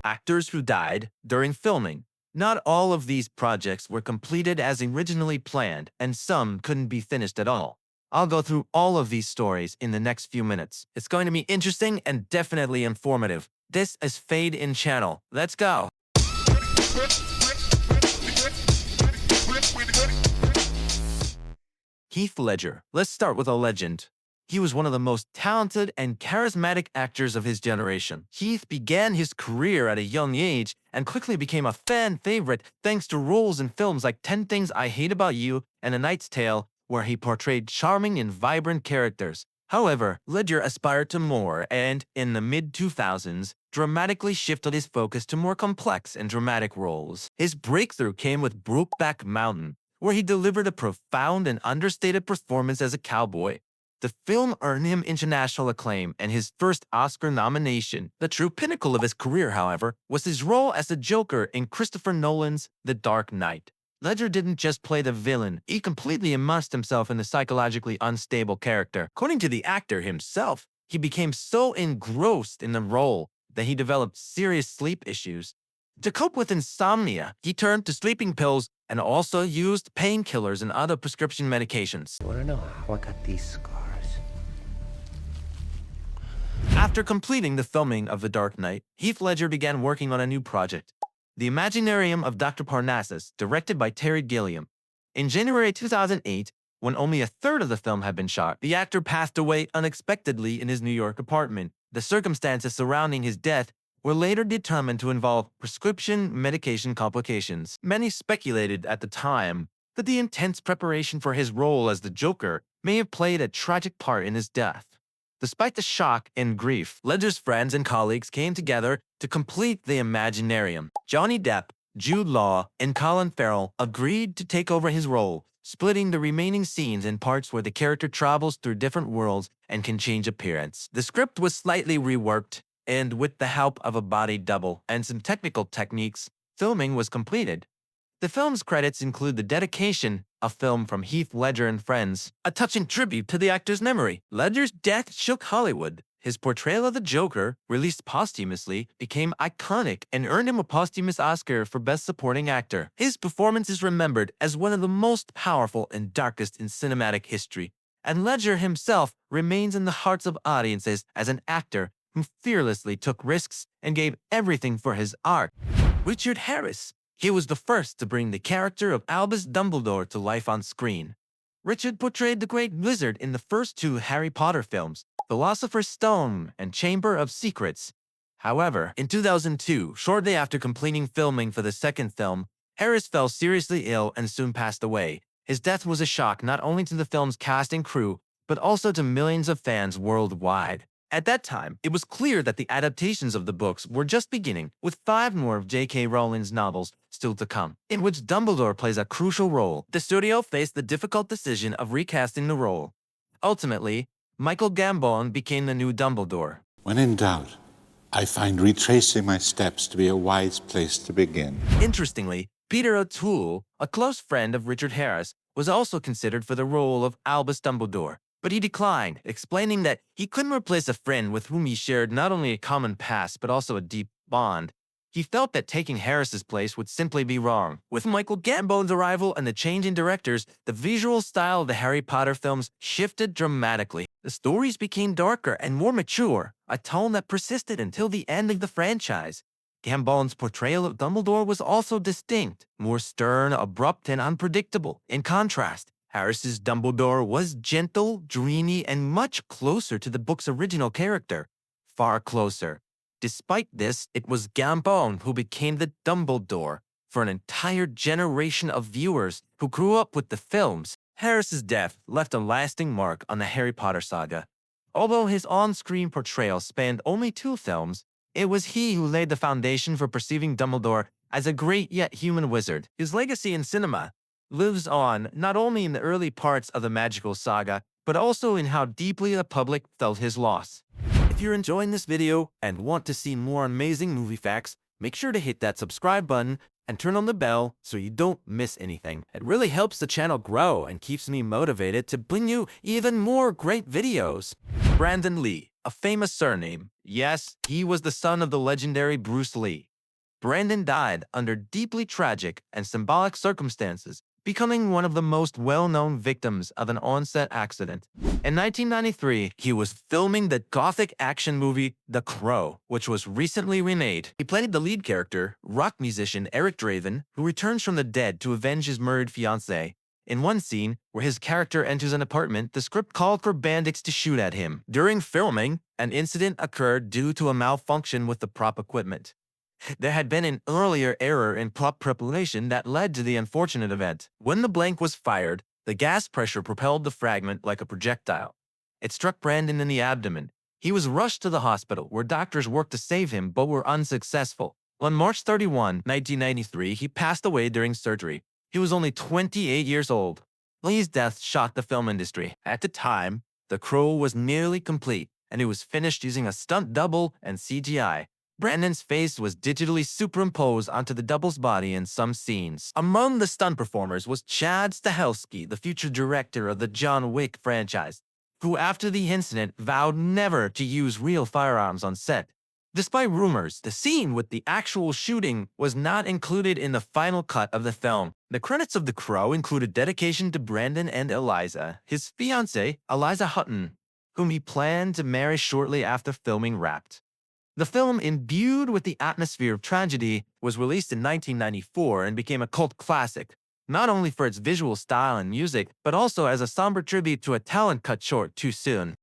actors who died during filming. Not all of these projects were completed as originally planned, and some couldn't be finished at all. I'll go through all of these stories in the next few minutes. It's going to be interesting and definitely informative. This is Fade In Channel. Let's go! Heath Ledger. Let's start with a legend. He was one of the most talented and charismatic actors of his generation. Heath began his career at a young age and quickly became a fan favorite thanks to roles in films like 10 Things I Hate About You and A Knight's Tale, where he portrayed charming and vibrant characters. However, Ledger aspired to more and, in the mid-2000s, dramatically shifted his focus to more complex and dramatic roles. His breakthrough came with Brokeback Mountain, where he delivered a profound and understated performance as a cowboy. The film earned him international acclaim and his first Oscar nomination. The true pinnacle of his career, however, was his role as the Joker in Christopher Nolan's The Dark Knight. Ledger didn't just play the villain, he completely immersed himself in the psychologically unstable character. According to the actor himself, he became so engrossed in the role that he developed serious sleep issues. To cope with insomnia, he turned to sleeping pills and also used painkillers and other prescription medications. I want to know how I got these scars. After completing the filming of The Dark Knight, Heath Ledger began working on a new project, The Imaginarium of Dr. Parnassus, directed by Terry Gilliam. In January 2008, when only a third of the film had been shot, the actor passed away unexpectedly in his New York apartment. The circumstances surrounding his death were later determined to involve prescription medication complications. Many speculated at the time that the intense preparation for his role as the Joker may have played a tragic part in his death. Despite the shock and grief, Ledger's friends and colleagues came together to complete the Imaginarium. Johnny Depp, Jude Law, and Colin Farrell agreed to take over his role, splitting the remaining scenes in parts where the character travels through different worlds and can change appearance. The script was slightly reworked, and with the help of a body double and some technical techniques, filming was completed. The film's credits include the dedication, a film from Heath Ledger and friends, a touching tribute to the actor's memory. Ledger's death shook Hollywood. His portrayal of the Joker, released posthumously, became iconic and earned him a posthumous Oscar for Best Supporting Actor. His performance is remembered as one of the most powerful and darkest in cinematic history, and Ledger himself remains in the hearts of audiences as an actor who fearlessly took risks and gave everything for his art. Richard Harris. He was the first to bring the character of Albus Dumbledore to life on screen. Richard portrayed the Great Wizard in the first two Harry Potter films, Philosopher's Stone and Chamber of Secrets. However, in 2002, shortly after completing filming for the second film, Harris fell seriously ill and soon passed away. His death was a shock not only to the film's cast and crew, but also to millions of fans worldwide. At that time, it was clear that the adaptations of the books were just beginning, with 5 more of J.K. Rowling's novels still to come, in which Dumbledore plays a crucial role. The studio faced the difficult decision of recasting the role. Ultimately, Michael Gambon became the new Dumbledore. When in doubt, I find retracing my steps to be a wise place to begin. Interestingly, Peter O'Toole, a close friend of Richard Harris, was also considered for the role of Albus Dumbledore. But he declined, explaining that he couldn't replace a friend with whom he shared not only a common past but also a deep bond. He felt that taking Harris's place would simply be wrong. With Michael Gambon's arrival and the change in directors, the visual style of the Harry Potter films shifted dramatically. The stories became darker and more mature, a tone that persisted until the end of the franchise. Gambon's portrayal of Dumbledore was also distinct, more stern, abrupt, and unpredictable. In contrast, Harris's Dumbledore was gentle, dreamy, and much closer to the book's original character. Far closer. Despite this, it was Gambon who became the Dumbledore for an entire generation of viewers who grew up with the films. Harris's death left a lasting mark on the Harry Potter saga. Although his on-screen portrayal spanned only 2 films, it was he who laid the foundation for perceiving Dumbledore as a great yet human wizard. His legacy in cinema lives on not only in the early parts of the magical saga, but also in how deeply the public felt his loss. If you're enjoying this video and want to see more amazing movie facts, make sure to hit that subscribe button and turn on the bell so you don't miss anything. It really helps the channel grow and keeps me motivated to bring you even more great videos. Brandon Lee, a famous surname. Yes, he was the son of the legendary Bruce Lee. Brandon died under deeply tragic and symbolic circumstances, becoming one of the most well-known victims of an on-set accident. In 1993, he was filming the gothic action movie The Crow, which was recently remade. He played the lead character, rock musician Eric Draven, who returns from the dead to avenge his murdered fiancée. In one scene, where his character enters an apartment, the script called for bandits to shoot at him. During filming, an incident occurred due to a malfunction with the prop equipment. There had been an earlier error in prop preparation that led to the unfortunate event. When the blank was fired, the gas pressure propelled the fragment like a projectile. It struck Brandon in the abdomen. He was rushed to the hospital, where doctors worked to save him but were unsuccessful. On March 31, 1993, he passed away during surgery. He was only 28 years old. Lee's death shocked the film industry. At the time, The Crow was nearly complete, and it was finished using a stunt double and CGI. Brandon's face was digitally superimposed onto the double's body in some scenes. Among the stunt performers was Chad Stahelski, the future director of the John Wick franchise, who after the incident vowed never to use real firearms on set. Despite rumors, the scene with the actual shooting was not included in the final cut of the film. The credits of The Crow included dedication to Brandon and Eliza, his fiancée, Eliza Hutton, whom he planned to marry shortly after filming wrapped. The film, imbued with the atmosphere of tragedy, was released in 1994 and became a cult classic, not only for its visual style and music, but also as a somber tribute to a talent cut short too soon.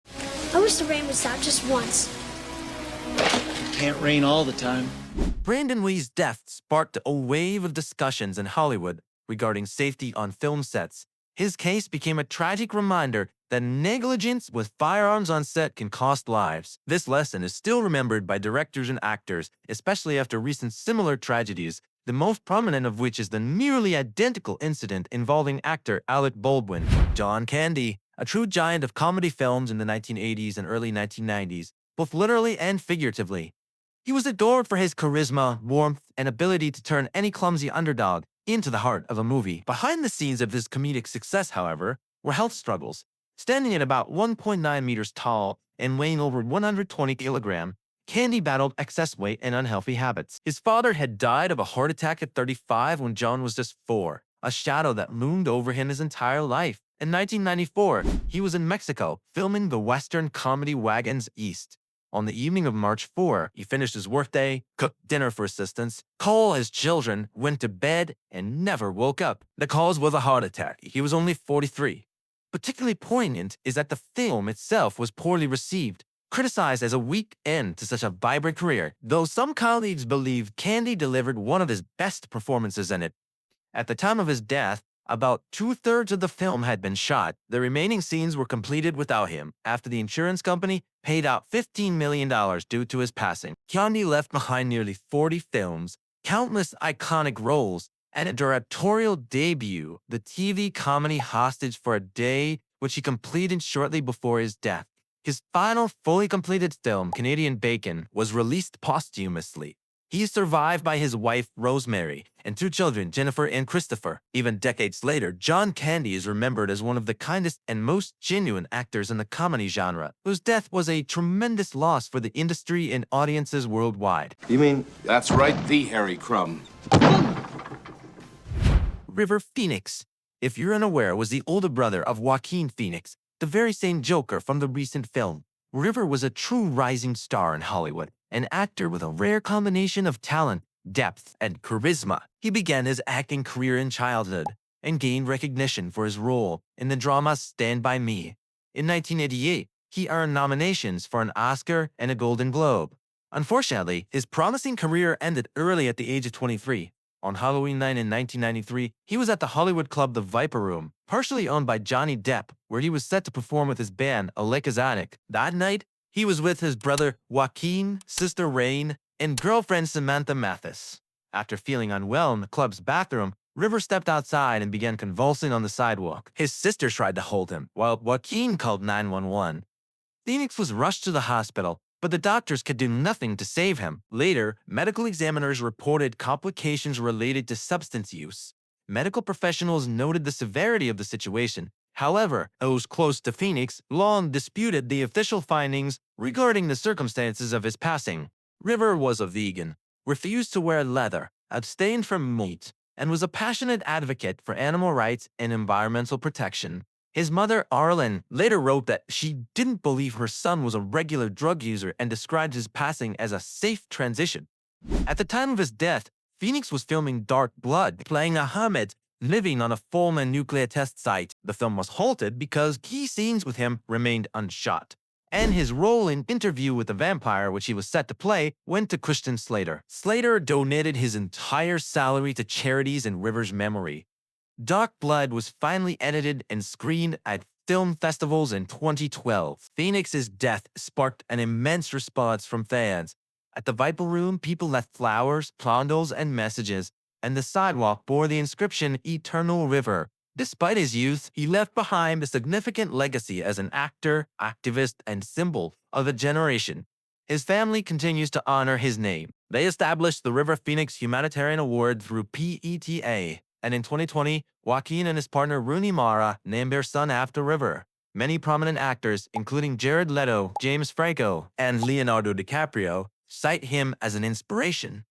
I wish the rain would stop just once. Can't rain all the time. Brandon Lee's death sparked a wave of discussions in Hollywood regarding safety on film sets. His case became a tragic reminder that negligence with firearms on set can cost lives. This lesson is still remembered by directors and actors, especially after recent similar tragedies, the most prominent of which is the nearly identical incident involving actor Alec Baldwin. John Candy, a true giant of comedy films in the 1980s and early 1990s, both literally and figuratively. He was adored for his charisma, warmth, and ability to turn any clumsy underdog into the heart of a movie. Behind the scenes of his comedic success, however, were health struggles. Standing at about 1.9 meters tall and weighing over 120 kilograms, Candy battled excess weight and unhealthy habits. His father had died of a heart attack at 35 when John was just 4, a shadow that loomed over him his entire life. In 1994, he was in Mexico filming the Western comedy Wagons East. On the evening of March 4, he finished his workday, cooked dinner for assistants, called his children, went to bed, and never woke up. The cause was a heart attack. He was only 43. Particularly poignant is that the film itself was poorly received, criticized as a weak end to such a vibrant career, though some colleagues believe Candy delivered one of his best performances in it. At the time of his death, about 2/3 of the film had been shot. The remaining scenes were completed without him, after the insurance company paid out $15 million due to his passing. Candy left behind nearly 40 films, countless iconic roles, and a directorial debut, the TV comedy Hostage for a Day, which he completed shortly before his death. His final fully completed film, Canadian Bacon, was released posthumously. He is survived by his wife, Rosemary, and 2 children, Jennifer and Christopher. Even decades later, John Candy is remembered as one of the kindest and most genuine actors in the comedy genre, whose death was a tremendous loss for the industry and audiences worldwide. You mean? That's right, the Harry Crumb. River Phoenix, if you're unaware, was the older brother of Joaquin Phoenix, the very same Joker from the recent film. River was a true rising star in Hollywood, an actor with a rare combination of talent, depth, and charisma. He began his acting career in childhood and gained recognition for his role in the drama Stand By Me. In 1988, he earned nominations for an Oscar and a Golden Globe. Unfortunately, his promising career ended early at the age of 23. On Halloween night in 1993, he was at the Hollywood club The Viper Room, partially owned by Johnny Depp, where he was set to perform with his band, Alakazanic. That night, he was with his brother Joaquin, sister Rain, and girlfriend Samantha Mathis. After feeling unwell in the club's bathroom, River stepped outside and began convulsing on the sidewalk. His sister tried to hold him, while Joaquin called 911. Phoenix was rushed to the hospital, but the doctors could do nothing to save him. Later, medical examiners reported complications related to substance use. Medical professionals noted the severity of the situation. However, those close to Phoenix long disputed the official findings regarding the circumstances of his passing. River was a vegan, refused to wear leather, abstained from meat, and was a passionate advocate for animal rights and environmental protection. His mother, Arlen, later wrote that she didn't believe her son was a regular drug user and described his passing as a safe transition. At the time of his death, Phoenix was filming Dark Blood, playing Ahmed, living on a former nuclear test site. The film was halted because key scenes with him remained unshot, and his role in Interview with the Vampire, which he was set to play, went to Christian Slater. Slater donated his entire salary to charities in River's memory. Dark Blood was finally edited and screened at film festivals in 2012. Phoenix's death sparked an immense response from fans. At the Viper Room, people left flowers, candles, and messages, and the sidewalk bore the inscription Eternal River. Despite his youth, he left behind a significant legacy as an actor, activist, and symbol of a generation. His family continues to honor his name. They established the River Phoenix Humanitarian Award through PETA, and in 2020, Joaquin and his partner Rooney Mara named their son after River. Many prominent actors, including Jared Leto, James Franco, and Leonardo DiCaprio, cite him as an inspiration.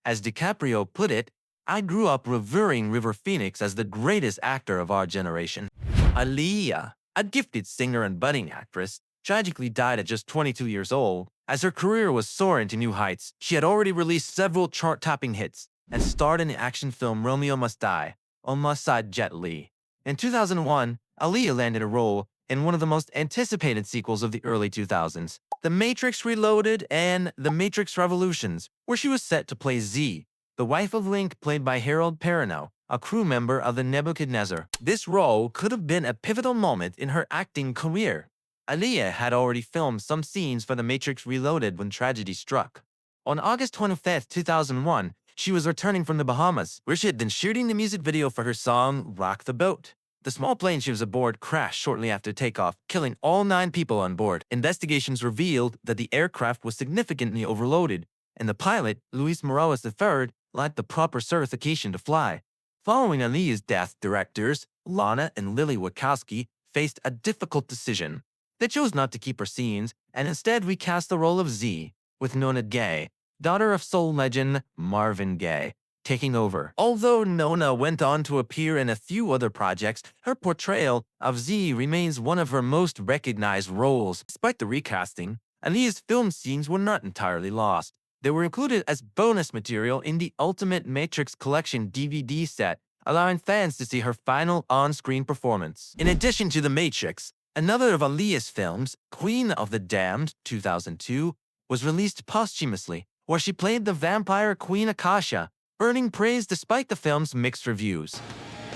As DiCaprio put it, "I grew up revering River Phoenix as the greatest actor of our generation." Aaliyah, a gifted singer and budding actress, tragically died at just 22 years old. As her career was soaring to new heights, she had already released several chart-topping hits and starred in the action film Romeo Must Die, alongside Jet Li. In 2001, Aaliyah landed a role in one of the most anticipated sequels of the early 2000s, The Matrix Reloaded and The Matrix Revolutions, where she was set to play Z, the wife of Link, played by Harold Perrineau, a crew member of the Nebuchadnezzar. This role could have been a pivotal moment in her acting career. Aaliyah had already filmed some scenes for The Matrix Reloaded when tragedy struck. On August 25, 2001, she was returning from the Bahamas, where she had been shooting the music video for her song Rock the Boat. The small plane she was aboard crashed shortly after takeoff, killing all 9 people on board. Investigations revealed that the aircraft was significantly overloaded, and the pilot, Luis Morales III, lacked the proper certification to fly. Following Aaliyah's death, directors Lana and Lily Wachowski faced a difficult decision. They chose not to keep her scenes and instead recast the role of Z, with Nona Gaye, daughter of soul legend Marvin Gaye, taking over. Although Nona went on to appear in a few other projects, her portrayal of Z remains one of her most recognized roles. Despite the recasting, Aaliyah's film scenes were not entirely lost. They were included as bonus material in the Ultimate Matrix Collection DVD set, allowing fans to see her final on-screen performance. In addition to The Matrix, another of Aaliyah's films, Queen of the Damned, 2002, was released posthumously, where she played the vampire Queen Akasha, earning praise despite the film's mixed reviews.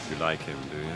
You like him, do you?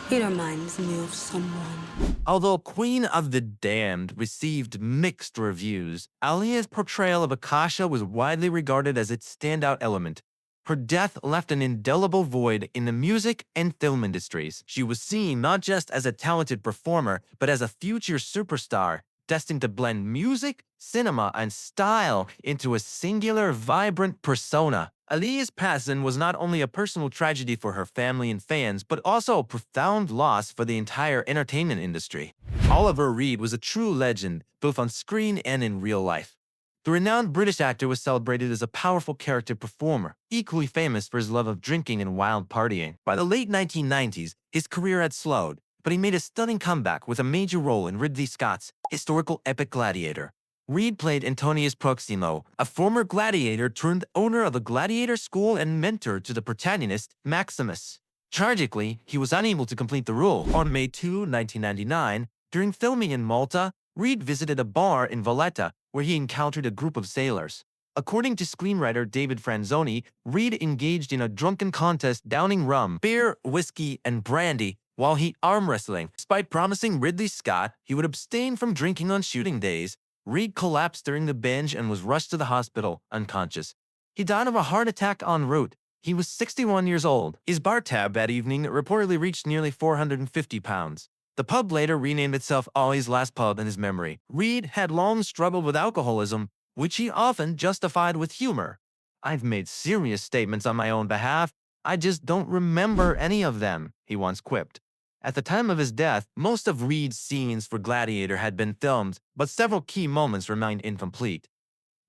He reminds me of someone. Although Queen of the Damned received mixed reviews, Aaliyah's portrayal of Akasha was widely regarded as its standout element. Her death left an indelible void in the music and film industries. She was seen not just as a talented performer, but as a future superstar, destined to blend music, cinema, and style into a singular, vibrant persona. Aaliyah's passing was not only a personal tragedy for her family and fans, but also a profound loss for the entire entertainment industry. Oliver Reed was a true legend, both on screen and in real life. The renowned British actor was celebrated as a powerful character performer, equally famous for his love of drinking and wild partying. By the late 1990s, his career had slowed, but he made a stunning comeback with a major role in Ridley Scott's historical epic Gladiator. Reed played Antonius Proximo, a former gladiator turned owner of a gladiator school and mentor to the protagonist, Maximus. Tragically, he was unable to complete the role. On May 2, 1999, during filming in Malta, Reed visited a bar in Valletta where he encountered a group of sailors. According to screenwriter David Franzoni, Reed engaged in a drunken contest downing rum, beer, whiskey, and brandy while he arm wrestling. Despite promising Ridley Scott he would abstain from drinking on shooting days, Reed collapsed during the binge and was rushed to the hospital, unconscious. He died of a heart attack en route. He was 61 years old. His bar tab that evening reportedly reached nearly 450 pounds. The pub later renamed itself Ollie's Last Pub in his memory. Reed had long struggled with alcoholism, which he often justified with humor. "I've made serious statements on my own behalf. I just don't remember any of them," he once quipped. At the time of his death, most of Reed's scenes for Gladiator had been filmed, but several key moments remained incomplete.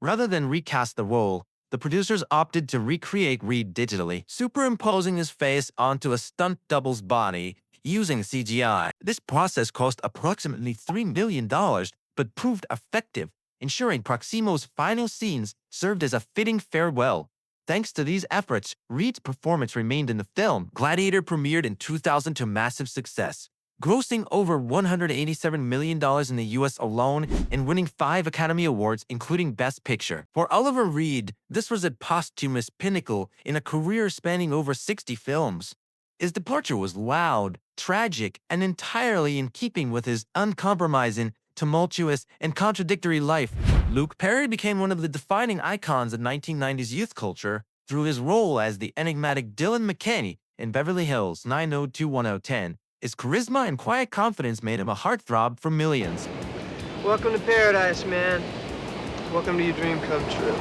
Rather than recast the role, the producers opted to recreate Reed digitally, superimposing his face onto a stunt double's body using CGI. This process cost approximately $3 million, but proved effective, ensuring Proximo's final scenes served as a fitting farewell. Thanks to these efforts, Reed's performance remained in the film. Gladiator premiered in 2000 to massive success, grossing over $187 million in the US alone and winning 5 Academy Awards, including Best Picture. For Oliver Reed, this was a posthumous pinnacle in a career spanning over 60 films. His departure was loud, tragic, and entirely in keeping with his uncompromising, tumultuous, and contradictory life. Luke Perry became one of the defining icons of 1990s youth culture through his role as the enigmatic Dylan McKinney in Beverly Hills 90210. His charisma and quiet confidence made him a heartthrob for millions. Welcome to paradise, man. Welcome to your dream come true.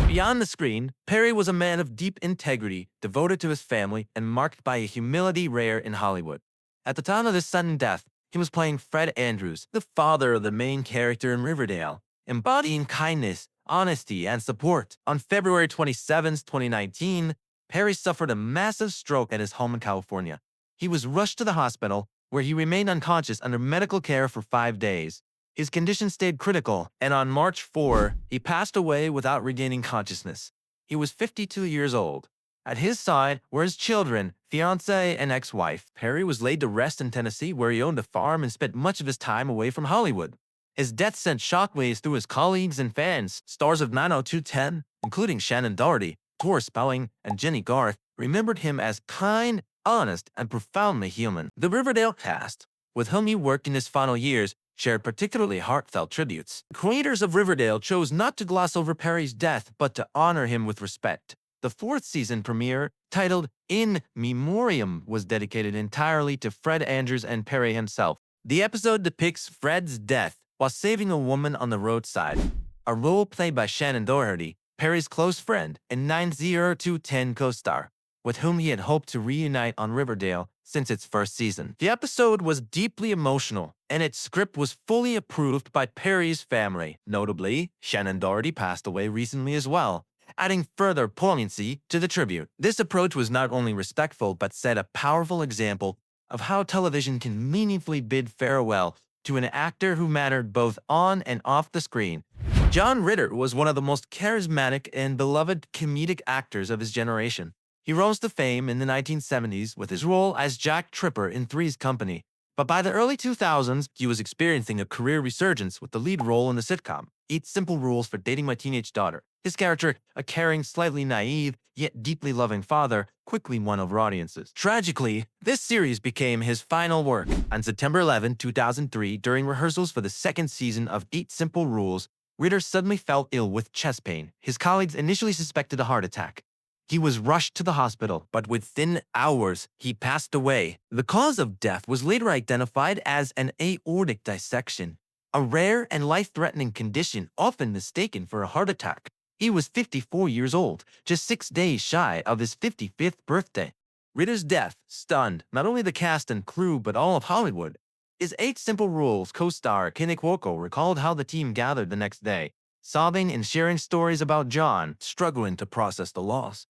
Beyond the screen, Perry was a man of deep integrity, devoted to his family, and marked by a humility rare in Hollywood. At the time of his sudden death, he was playing Fred Andrews, the father of the main character in Riverdale, embodying kindness, honesty, and support. On February 27, 2019, Perry suffered a massive stroke at his home in California. He was rushed to the hospital, where he remained unconscious under medical care for 5 days. His condition stayed critical, and on March 4, he passed away without regaining consciousness. He was 52 years old. At his side were his children, fiancé, and ex-wife. Perry was laid to rest in Tennessee, where he owned a farm and spent much of his time away from Hollywood. His death sent shockwaves through his colleagues and fans. Stars of 90210, including Shannon Doherty, Tor Spelling, and Jenny Garth, remembered him as kind, honest, and profoundly human. The Riverdale cast, with whom he worked in his final years, shared particularly heartfelt tributes. The creators of Riverdale chose not to gloss over Perry's death, but to honor him with respect. The 4th season premiere, titled In Memoriam, was dedicated entirely to Fred Andrews and Perry himself. The episode depicts Fred's death while saving a woman on the roadside, a role played by Shannon Doherty, Perry's close friend and 90210 co-star, with whom he had hoped to reunite on Riverdale since its first season. The episode was deeply emotional, and its script was fully approved by Perry's family. Notably, Shannon Doherty passed away recently as well, adding further poignancy to the tribute. This approach was not only respectful but set a powerful example of how television can meaningfully bid farewell to an actor who mattered both on and off the screen. John Ritter was one of the most charismatic and beloved comedic actors of his generation. He rose to fame in the 1970s with his role as Jack Tripper in Three's Company, but by the early 2000s, he was experiencing a career resurgence with the lead role in the sitcom 8 Simple Rules for Dating My Teenage Daughter. His character, a caring, slightly naive, yet deeply loving father, quickly won over audiences. Tragically, this series became his final work. On September 11, 2003, during rehearsals for the 2nd season of 8 Simple Rules, Ritter suddenly fell ill with chest pain. His colleagues initially suspected a heart attack. He was rushed to the hospital, but within hours, he passed away. The cause of death was later identified as an aortic dissection, a rare and life-threatening condition often mistaken for a heart attack. He was 54 years old, just 6 days shy of his 55th birthday. Ritter's death stunned not only the cast and crew but all of Hollywood. His 8 Simple Rules co-star Kinnick Woko recalled how the team gathered the next day, sobbing and sharing stories about John struggling to process the loss.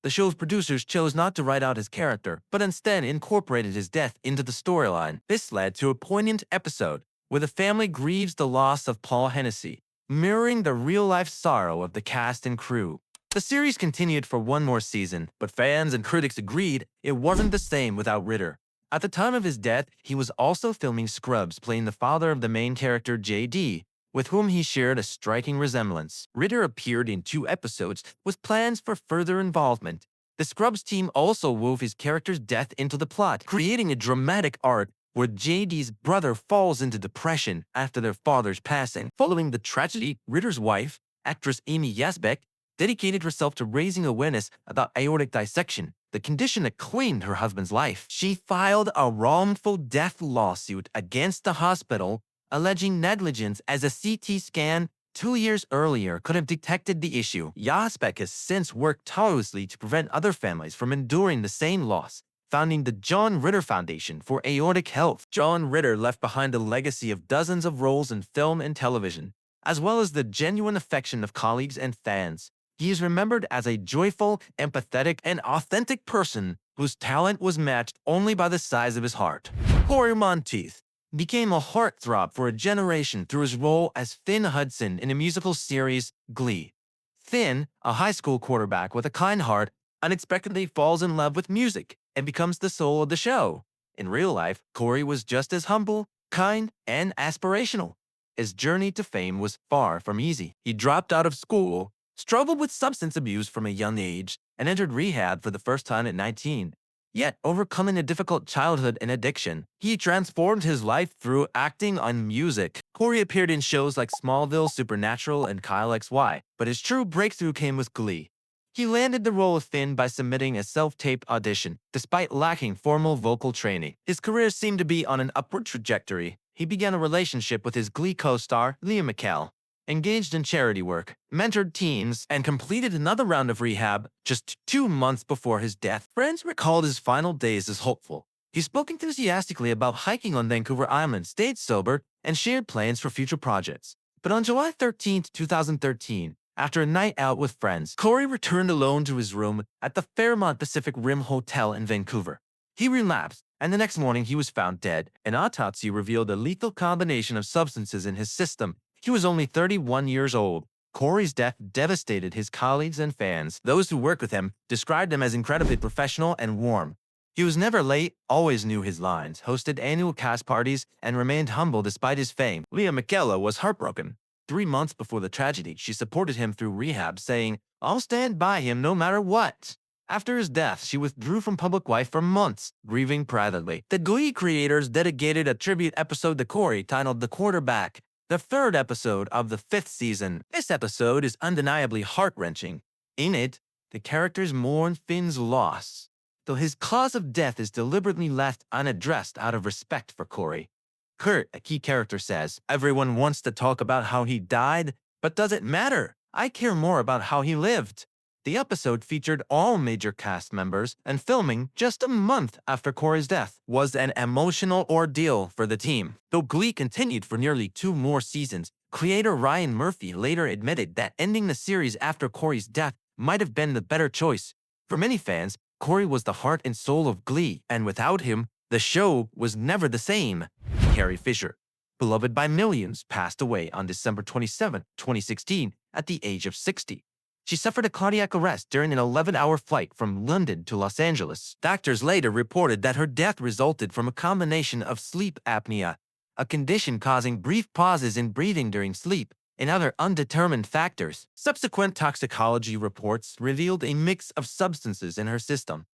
The show's producers chose not to write out his character, but instead incorporated his death into the storyline. This led to a poignant episode where the family grieves the loss of Paul Hennessy, mirroring the real-life sorrow of the cast and crew. The series continued for one more season, but fans and critics agreed it wasn't the same without Ritter. At the time of his death, he was also filming Scrubs, playing the father of the main character JD, with whom he shared a striking resemblance. Ritter appeared in 2 episodes with plans for further involvement. The Scrubs team also wove his character's death into the plot, creating a dramatic arc where JD's brother falls into depression after their father's passing. Following the tragedy, Ritter's wife, actress Amy Yasbeck, dedicated herself to raising awareness about aortic dissection, the condition that claimed her husband's life. She filed a wrongful death lawsuit against the hospital, alleging negligence as a CT scan 2 years earlier could have detected the issue. Yasbeck has since worked tirelessly to prevent other families from enduring the same loss, founding the John Ritter Foundation for Aortic Health. John Ritter left behind a legacy of dozens of roles in film and television, as well as the genuine affection of colleagues and fans. He is remembered as a joyful, empathetic, and authentic person whose talent was matched only by the size of his heart. Cory Monteith became a heartthrob for a generation through his role as Finn Hudson in the musical series Glee. Finn, a high school quarterback with a kind heart, unexpectedly falls in love with music and becomes the soul of the show. In real life, Cory was just as humble, kind, and aspirational. His journey to fame was far from easy. He dropped out of school, struggled with substance abuse from a young age, and entered rehab for the first time at 19. Yet, overcoming a difficult childhood and addiction, he transformed his life through acting on music. Cory appeared in shows like Smallville, Supernatural, and Kyle XY, but his true breakthrough came with Glee. He landed the role of Finn by submitting a self-tape audition, despite lacking formal vocal training. His career seemed to be on an upward trajectory. He began a relationship with his Glee co-star, Aaliyah McKell, engaged in charity work, mentored teens, and completed another round of rehab just 2 months before his death. Friends recalled his final days as hopeful. He spoke enthusiastically about hiking on Vancouver Island, stayed sober, and shared plans for future projects. But on July 13, 2013, after a night out with friends, Cory returned alone to his room at the Fairmont Pacific Rim Hotel in Vancouver. He relapsed, and the next morning he was found dead. An autopsy revealed a lethal combination of substances in his system. He was only 31 years old. Cory's death devastated his colleagues and fans. Those who worked with him described him as incredibly professional and warm. He was never late, always knew his lines, hosted annual cast parties, and remained humble despite his fame. Aaliyah McKell was heartbroken. 3 months before the tragedy, she supported him through rehab, saying, "I'll stand by him no matter what." After his death, she withdrew from public life for months, grieving privately. The Glee creators dedicated a tribute episode to Cory titled The Quarterback, the 3rd episode of the 5th season. This episode is undeniably heart-wrenching. In it, the characters mourn Finn's loss, though his cause of death is deliberately left unaddressed out of respect for Cory. Kurt, a key character, says, "Everyone wants to talk about how he died, but does it matter? I care more about how he lived." The episode featured all major cast members, and filming just a month after Cory's death was an emotional ordeal for the team. Though Glee continued for nearly 2 more seasons, creator Ryan Murphy later admitted that ending the series after Cory's death might have been the better choice. For many fans, Cory was the heart and soul of Glee, and without him, the show was never the same. Carrie Fisher, beloved by millions, passed away on December 27, 2016, at the age of 60. She suffered a cardiac arrest during an 11-hour flight from London to Los Angeles. Doctors later reported that her death resulted from a combination of sleep apnea, a condition causing brief pauses in breathing during sleep, and other undetermined factors. Subsequent toxicology reports revealed a mix of substances in her system.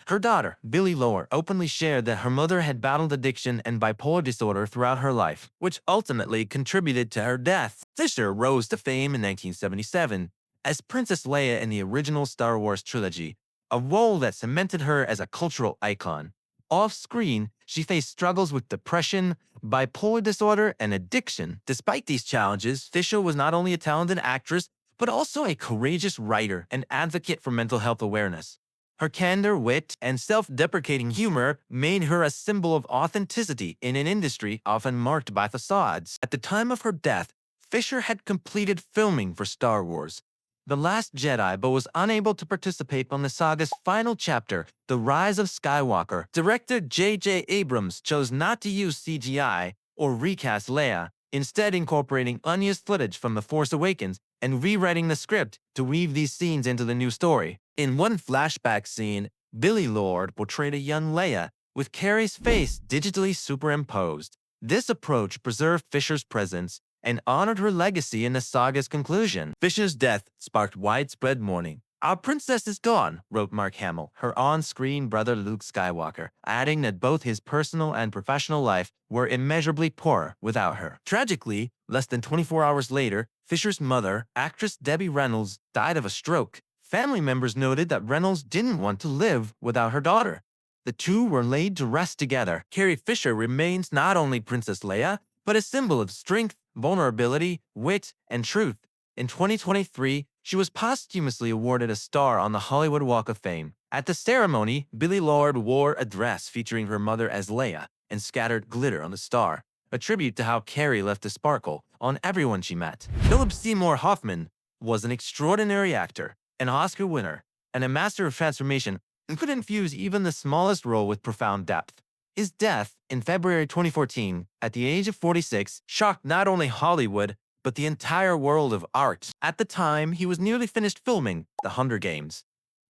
Her daughter, Billie Lourd, openly shared that her mother had battled addiction and bipolar disorder throughout her life, which ultimately contributed to her death. Fisher rose to fame in 1977 as Princess Leia in the original Star Wars trilogy, a role that cemented her as a cultural icon. Off-screen, she faced struggles with depression, bipolar disorder, and addiction. Despite these challenges, Fisher was not only a talented actress, but also a courageous writer and advocate for mental health awareness. Her candor, wit, and self-deprecating humor made her a symbol of authenticity in an industry often marked by facades. At the time of her death, Fisher had completed filming for Star Wars: The Last Jedi, but was unable to participate on the saga's final chapter, The Rise of Skywalker. Director J.J. Abrams chose not to use CGI or recast Leia, instead incorporating unused footage from The Force Awakens and rewriting the script to weave these scenes into the new story. In one flashback scene, Billie Lourd portrayed a young Leia with Carrie's face digitally superimposed. This approach preserved Fisher's presence and honored her legacy in the saga's conclusion. Fisher's death sparked widespread mourning. "Our princess is gone," wrote Mark Hamill, her on-screen brother Luke Skywalker, adding that both his personal and professional life were immeasurably poorer without her. Tragically, less than 24 hours later, Fisher's mother, actress Debbie Reynolds, died of a stroke. Family members noted that Reynolds didn't want to live without her daughter. The two were laid to rest together. Carrie Fisher remains not only Princess Leia, but a symbol of strength, vulnerability, wit, and truth. In 2023, she was posthumously awarded a star on the Hollywood Walk of Fame. At the ceremony, Billie Lourd wore a dress featuring her mother as Leia and scattered glitter on the star, a tribute to how Carrie left a sparkle on everyone she met. Philip Seymour Hoffman was an extraordinary actor, an Oscar winner, and a master of transformation, and could infuse even the smallest role with profound depth. His death in February 2014, at the age of 46, shocked not only Hollywood, but the entire world of art. At the time, he was nearly finished filming The Hunger Games,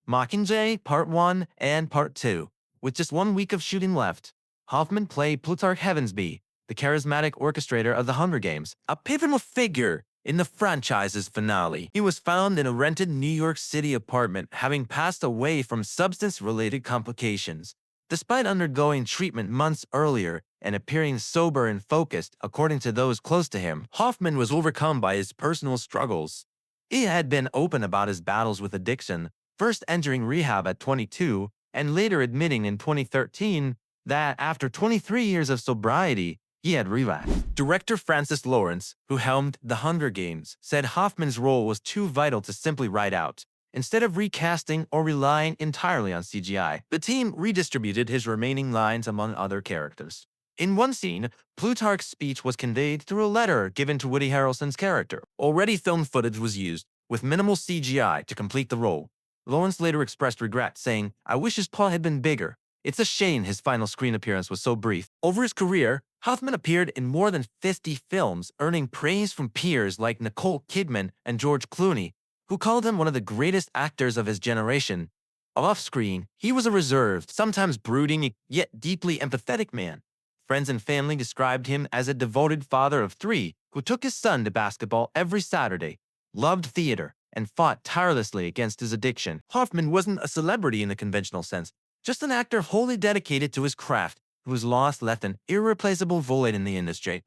Mockingjay Part 1 and Part 2. With just 1 week of shooting left, Hoffman played Plutarch Heavensbee, the charismatic orchestrator of The Hunger Games, a pivotal figure in the franchise's finale. He was found in a rented New York City apartment, having passed away from substance-related complications. Despite undergoing treatment months earlier and appearing sober and focused, according to those close to him, Hoffman was overcome by his personal struggles. He had been open about his battles with addiction, first entering rehab at 22 and later admitting in 2013 that after 23 years of sobriety, he had relapsed. Director Francis Lawrence, who helmed The Hunger Games, said Hoffman's role was too vital to simply write out. Instead of recasting or relying entirely on CGI, the team redistributed his remaining lines among other characters. In one scene, Plutarch's speech was conveyed through a letter given to Woody Harrelson's character. Already filmed footage was used, with minimal CGI to complete the role. Lawrence later expressed regret, saying, "I wish his part had been bigger. It's a shame his final screen appearance was so brief." Over his career, Hoffman appeared in more than 50 films, earning praise from peers like Nicole Kidman and George Clooney, who called him one of the greatest actors of his generation. Off-screen, he was a reserved, sometimes brooding, yet deeply empathetic man. Friends and family described him as a devoted father of 3 who took his son to basketball every Saturday, loved theater, and fought tirelessly against his addiction. Hoffman wasn't a celebrity in the conventional sense, just an actor wholly dedicated to his craft, whose loss left an irreplaceable void in the industry.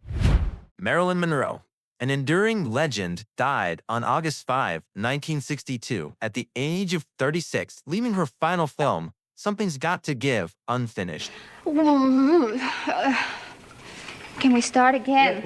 Marilyn Monroe, an enduring legend, died on August 5, 1962, at the age of 36, leaving her final film, Something's Got to Give, unfinished. Can we start again?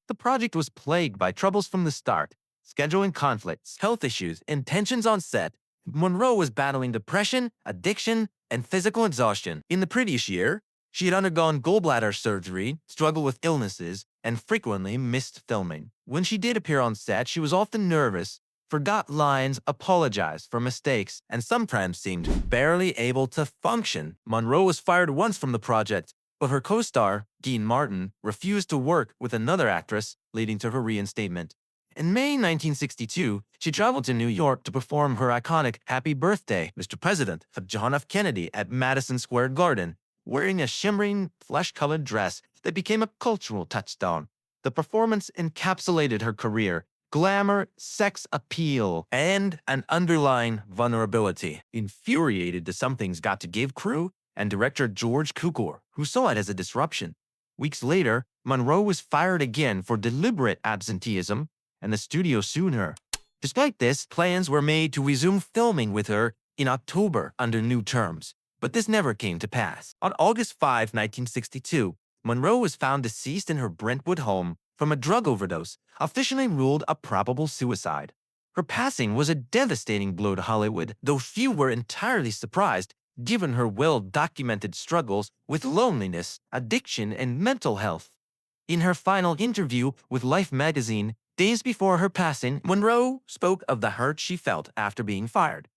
The project was plagued by troubles from the start, scheduling conflicts, health issues, and tensions on set. Monroe was battling depression, addiction, and physical exhaustion. In the previous year, she had undergone gallbladder surgery, struggled with illnesses, and frequently missed filming. When she did appear on set, she was often nervous, forgot lines, apologized for mistakes, and sometimes seemed barely able to function. Monroe was fired once from the project, but her co-star, Dean Martin, refused to work with another actress, leading to her reinstatement. In May 1962, she traveled to New York to perform her iconic Happy Birthday, Mr. President of John F. Kennedy at Madison Square Garden, wearing a shimmering, flesh-colored dress that became a cultural touchstone. The performance encapsulated her career, glamour, sex appeal, and an underlying vulnerability. Infuriated, the Something's Got to Give crew and director George Cukor, who saw it as a disruption. Weeks later, Monroe was fired again for deliberate absenteeism, and the studio sued her. Despite this, plans were made to resume filming with her in October under new terms, but this never came to pass. On August 5, 1962, Monroe was found deceased in her Brentwood home from a drug overdose, officially ruled a probable suicide. Her passing was a devastating blow to Hollywood, though few were entirely surprised given her well-documented struggles with loneliness, addiction, and mental health. In her final interview with Life magazine, days before her passing, Monroe spoke of the hurt she felt after being fired.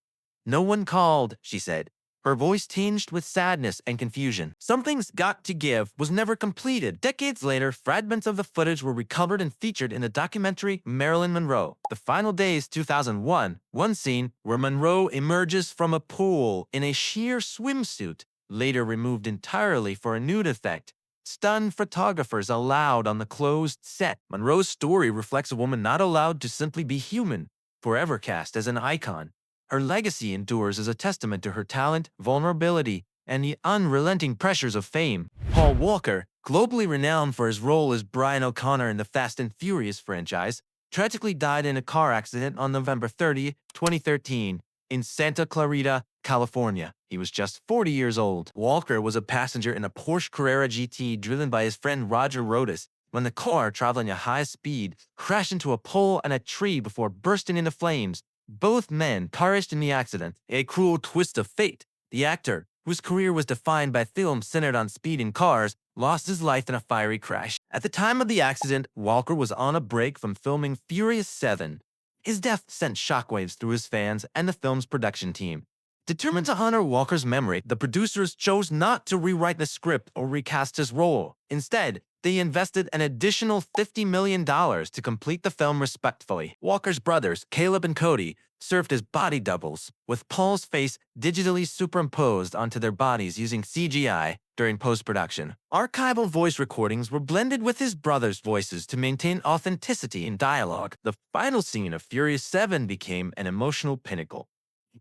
"No one called," she said, her voice tinged with sadness and confusion. Something's Got to Give was never completed. Decades later, fragments of the footage were recovered and featured in the documentary Marilyn Monroe. The Final Days 2001, one scene where Monroe emerges from a pool in a sheer swimsuit, later removed entirely for a nude effect, stunned photographers allowed on the closed set. Monroe's story reflects a woman not allowed to simply be human, forever cast as an icon. Her legacy endures as a testament to her talent, vulnerability, and the unrelenting pressures of fame. Paul Walker, globally renowned for his role as Brian O'Connor in the Fast and Furious franchise, tragically died in a car accident on November 30, 2013, in Santa Clarita, California. He was just 40 years old. Walker was a passenger in a Porsche Carrera GT driven by his friend Roger Rodas when the car, traveling at high speed, crashed into a pole and a tree before bursting into flames. Both men perished in the accident, a cruel twist of fate. The actor, whose career was defined by films centered on speed and cars, lost his life in a fiery crash. At the time of the accident, Walker was on a break from filming Furious 7. His death sent shockwaves through his fans and the film's production team. Determined to honor Walker's memory, the producers chose not to rewrite the script or recast his role. Instead, they invested an additional $50 million to complete the film respectfully. Walker's brothers, Caleb and Cody, served as body doubles, with Paul's face digitally superimposed onto their bodies using CGI during post-production. Archival voice recordings were blended with his brothers' voices to maintain authenticity in dialogue. The final scene of Furious 7 became an emotional pinnacle.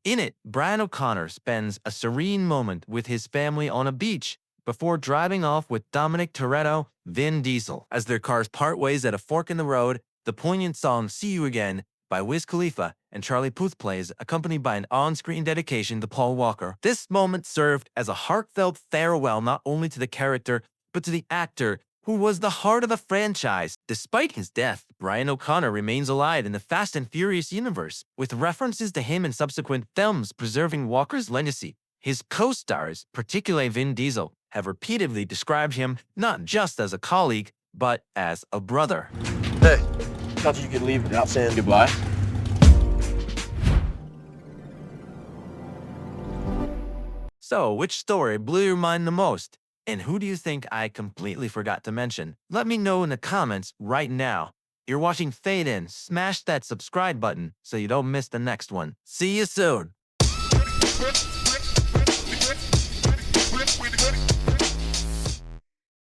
In it, Brian O'Connor spends a serene moment with his family on a beach before driving off with Dominic Toretto, Vin Diesel. As their cars part ways at a fork in the road, the poignant song See You Again by Wiz Khalifa and Charlie Puth plays, accompanied by an on-screen dedication to Paul Walker. This moment served as a heartfelt farewell not only to the character, but to the actor who was the heart of the franchise. Despite his death, Brian O'Connor remains alive in the Fast and Furious universe, with references to him in subsequent films preserving Walker's legacy. His co-stars, particularly Vin Diesel, have repeatedly described him not just as a colleague, but as a brother. Hey, thought you could leave without saying goodbye. So, which story blew your mind the most? And who do you think I completely forgot to mention? Let me know in the comments right now. You're watching Fade In. Smash that subscribe button so you don't miss the next one. See you soon.